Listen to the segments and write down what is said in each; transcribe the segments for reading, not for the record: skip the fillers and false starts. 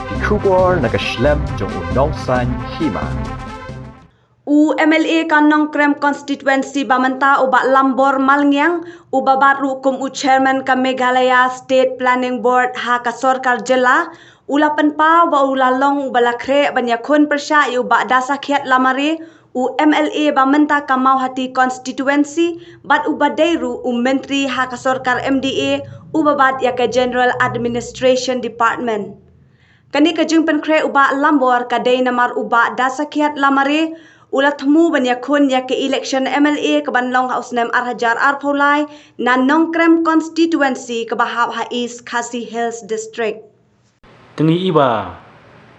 ki khubor nakaslem jong unongsan hima. MLA Kanong Krem Constituency Bamanta uba Lambor Malngyang uba baru kum chairman ka Meghalaya State Planning Board ha ka Sorkar Jela ulapan pa wa ulalong balakre banyakun persya uba dasakhiat lamari MLA Bamanta ka Mauhati Constituency bat uba dairu menteri ha ka Sorkar MDA uba bat ya ka General Administration Department. Kani ka jingpen kre uba Lambor ka day namar uba dasakhiat lamari ulat temu banyakun ya ke election MLA ke Banlong Haus Nem Arhajar Arpolai na Nongkrem Constituency ke Bahab Ha East Khasi Hills District. Tengi iba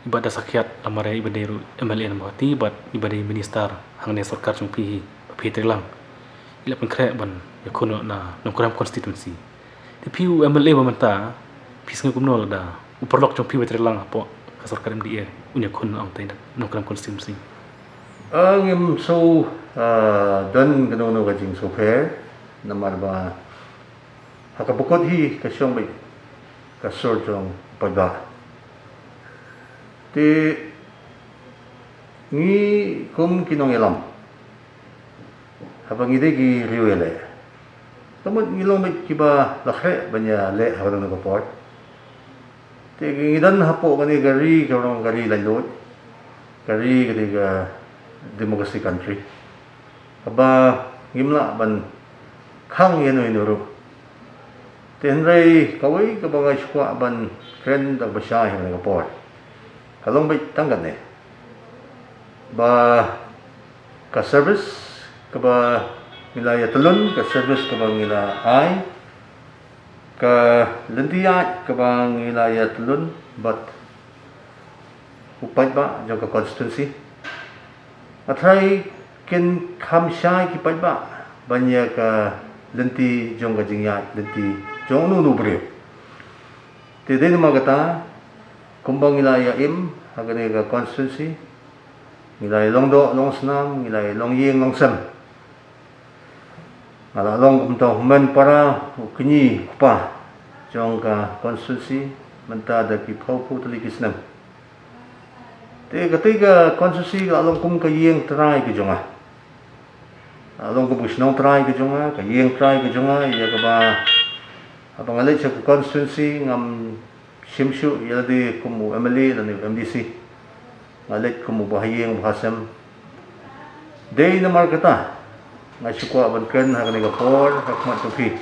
dasakiat lamare iba deru MLA namati iba dari minister hangne Sorkar jumpi Peter Lang ila penkre ban yakuno na Nongkrem Constituency tapi MLA bamanta pisnga kumno da uperlok jumpi Peter Lang apo ka Sorkar MDA unya kun ang tayo Nongkrem Constituency. Ang so don ganono ka jing so fair namar ba hakabukod hi kasyong bay kasor jong pagba ti ni kum kinong ilam habang ide gi riwele tamod ngilong bay kiba lakhe banya le haron ng port ti ngidan hapo kani gari karong gari lalot gari ga democracy country aba ngimla ban khang yeno inuro tenrai kawai ka bangay skwa ban kren da basya hi nga por kalong bay tanggat ne ba ka service ka ba nilaya tulun ka service ka ba nila ay ka lendiyat ka ba nilaya tulun but upat ba jong ka constituency atray ken khamsha ki paiba banya ka lenti jong ga jingya lenti jong nu bre te den magata kumbang ilaya im hagane ga constituency ilay longdo longsnam ilay longyeng longsam ala long kumta human para ukni kupa jong ka constituency menta da ki phau tali kisnam te ketiga konstitusi along kum ka yeng try ke jonga along kum snong try ke jonga ka yeng try ke jonga ya ka ba abang alai sa constituency ngam simshu ya de kum MLA dan MDC alai kum bahayeng bahasam day na markata nga sukwa ban ken ha ka por hakmat tupi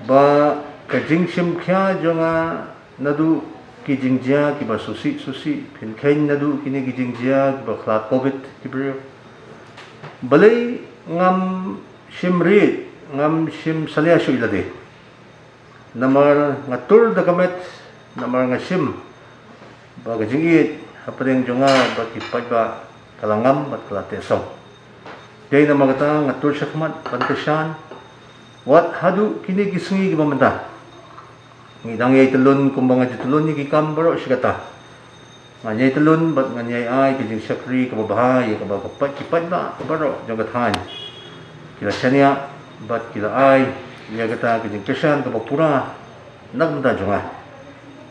ba ka jingsim kya jonga nadu kijingja ki ba susi pin kain nadu kini kijingja ki ba khla covid ki bro balai ngam sim salia shu ilade namar ngatur da kamet namar ngasim ba gajingi hapreng jonga ba ki pajba kalangam bat kalate so dei namagata ngatur shakmat pantashan wat hadu kini kisungi ki bamanta ngidang yay telun kumbang nga telun ni kikam baro sigata nganyay telun bat nganyay ay kijing sakri kababahay kababapat kipat ba baro jong gathan kila chania bat kila ay niya gata kijing kesan kabapura nagbenta jonga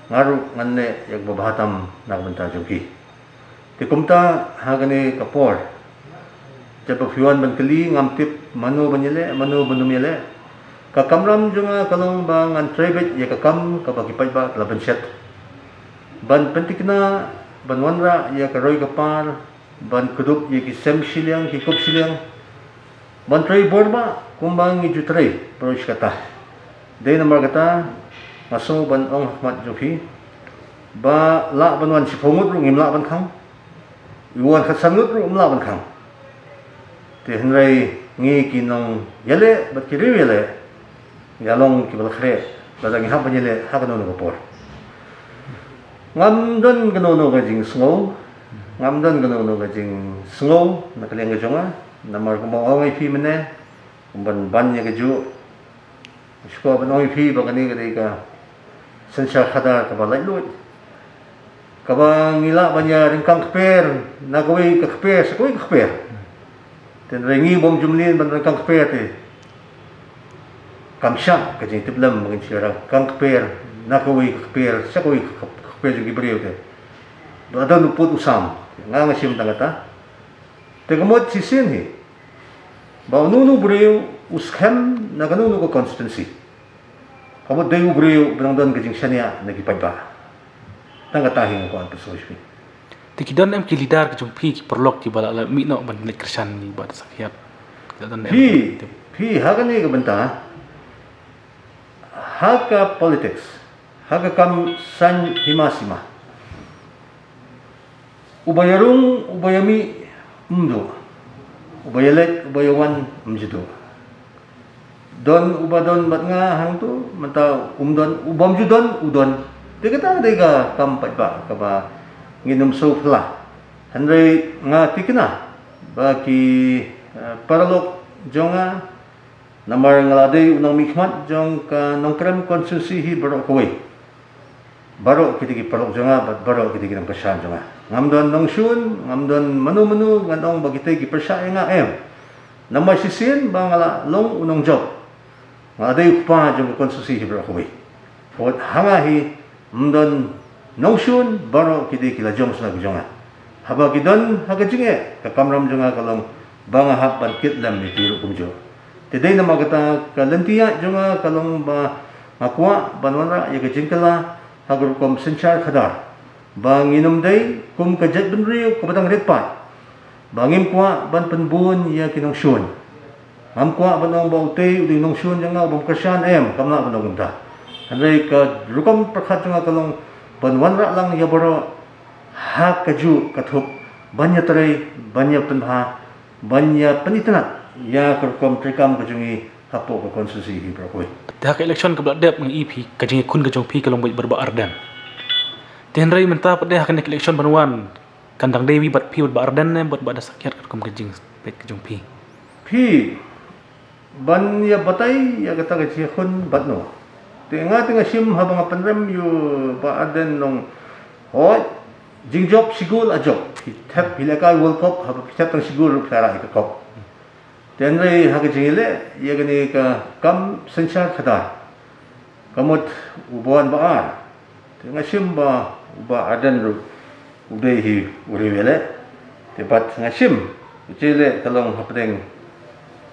ngaru nganne yak babahatam nagbenta jongki tikumta hagane kapor japafiwan ban kali ngamtip manu banumile kakamram junga kalong bang an private ya kakam kapagipat ba laban set ban pentikna ban wanra ya karoy kapar ban kudup ya ki sem silyang ki kup silyang ban tray board ba kumbang i jutray prosh kata day na margata maso ban ong hakmat joki ba la ban wan sipongut ru ngimla ban khang iwan khasangut ru umla ban khang te henrai ngi kinong yale bat kiri yale yalong kibal khre badang ha banyele ha kanono por ngamdon kanono ga jing sngo nakaleng ga jonga namar ko mo ngai phi mene ban banya ga ju isko ban ngai phi ba kani ga ka sensa khada ka balai lut ka ba ngila banya ringkang kper nagawai ka kper sakoi ka kper ten rengi bom jumlin ban ringkang kper te kamsha kajing tiblam mangin sira kang kper nakawai kper sakawai pwede gibriyo te ada luput usam nga sim tangata te kamot sisin hi ba nunu briyo uskem na kanunu ko constituency kamot dayu briyo benang kajing syania nagipaiba tangata hi ko anto sosmi Tikidan em kilidar ke jumpi ki perlok ki bala mi no ban nek kersan ni bad sakiat. Pi hagani ka banta haga politics haga kam san himasima ubayarung ubayami umdo ubayalet ubayawan umjido don ubadon bat nga hang tu manta umdon ubamjudon udon dikata dega kam patba ka ba nginum so pla handre nga tikna baki paralok jonga namar ngalade unang mikmat jong ka nongkrem konstitusi hi baro koi baro kitigi paralok jonga baro kitigi nam kasyan jonga ngamdon nongshun ngamdon manu nganong bagite gi persya nga namar sisin bangala long unong job ngalade pa jong konstitusi hi baro koi pot hanga hi mdon nongshun baro kidi kila jong sa jonga haba kidon haga jinge ka kamram jonga kalong banga hapan kitlam ni tiro kumjo today na magata kalantia jonga kalong ba makwa banwana ya jingkala hagur kom senchar khadar bang inum day kum kajat benriyo kabatang retpat bangim kwa ban penbun ya kinong shun ngam kwa banong baute uding nong shun jonga bom kasyan kamna banong ta andai ka rukom prakhat jonga kalong banwanra lang yabaro ha kaju kathup banya tarai banya penha banya penitana ya kerkom trikam kajungi hapo ko konstitusi hi prakoi Dah ke election ke dep ng EP kajing kun kajong pi kalong berba ardan tenrai menta pada hakan ke election banwan kandang dewi bat pi ba ardan ne bat bada sakiat kerkom kajing pet kajong pi banya batai ya kata kajing kun batno Tengah sim habang penrem yu ba aden nong hoi jingjob sigul ajob hitap hilaka world cup hab hitap tang sigul klara ikakop tenre hage jingile ya gani ka kam senchar khada kamot ubuan ba tengah sim ba aden ru udai hi urewele tepat ngasim ucile kalong hapdeng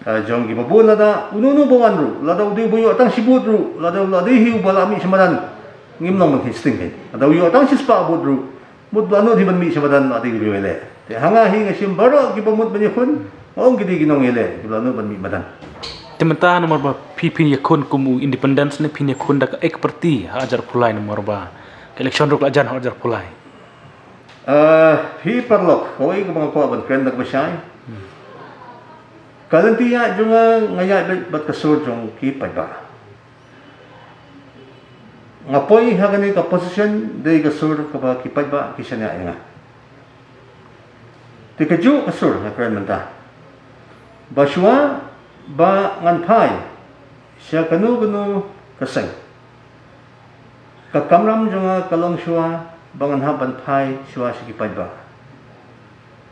jong gi babun lada ununu bawan ru lada udai buyo atang sibut ru lada hi ubalami semadan ngimnong maghisting he lada uyo atang sispa abut ru mud bano di ban mi semadan ati riwele te hanga hi ngasim baro gi pamut banyakun ong gidi ginong ele gi bano ban mi madan tementa nomor ba pipin yakun kumu independence ne pin yakun da ek parti ha ajar pulai nomor ba election ruk lajan ha ajar pulai hi parlok koi ko bang ko ban friend nak basai kalantia junga ngaya bat kasur jong ki paiba ngapoi hagani ka position de kasur ka ba ki paiba kisanya nga tikaju kasur na kren menta baswa ba nganpai siya kanu kasay ka kamram junga kalong shwa bangan haban pai shwa si ki paiba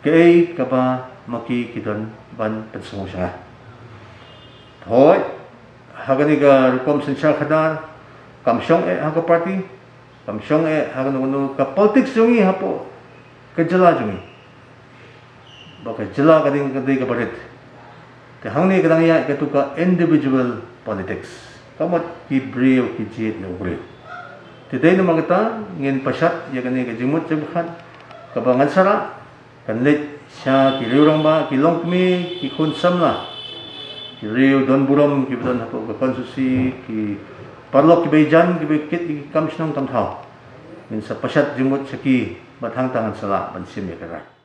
kay ka ba maki kidon ban pensungo siya hoi hagani ka rukom sensyal khadar kamsyong haga party kamsyong hagano ka politics jungi hapo kajala jungi baka jala kading ka barit te hangni kadang ya ka individual politics kamat ki brio ki jit no brio today no magata ngin pasat ya kani ka jimut jabkhan ka bangan sara kanlit siya ki riurang ba ki longkmi ki kun samla ki riu don buram ki don hapo ka konsusi ki parlok ki bayjan ki bekit ki kamshnong tamthau min sa pasat jimut saki bathang tangan sala bansim ya kara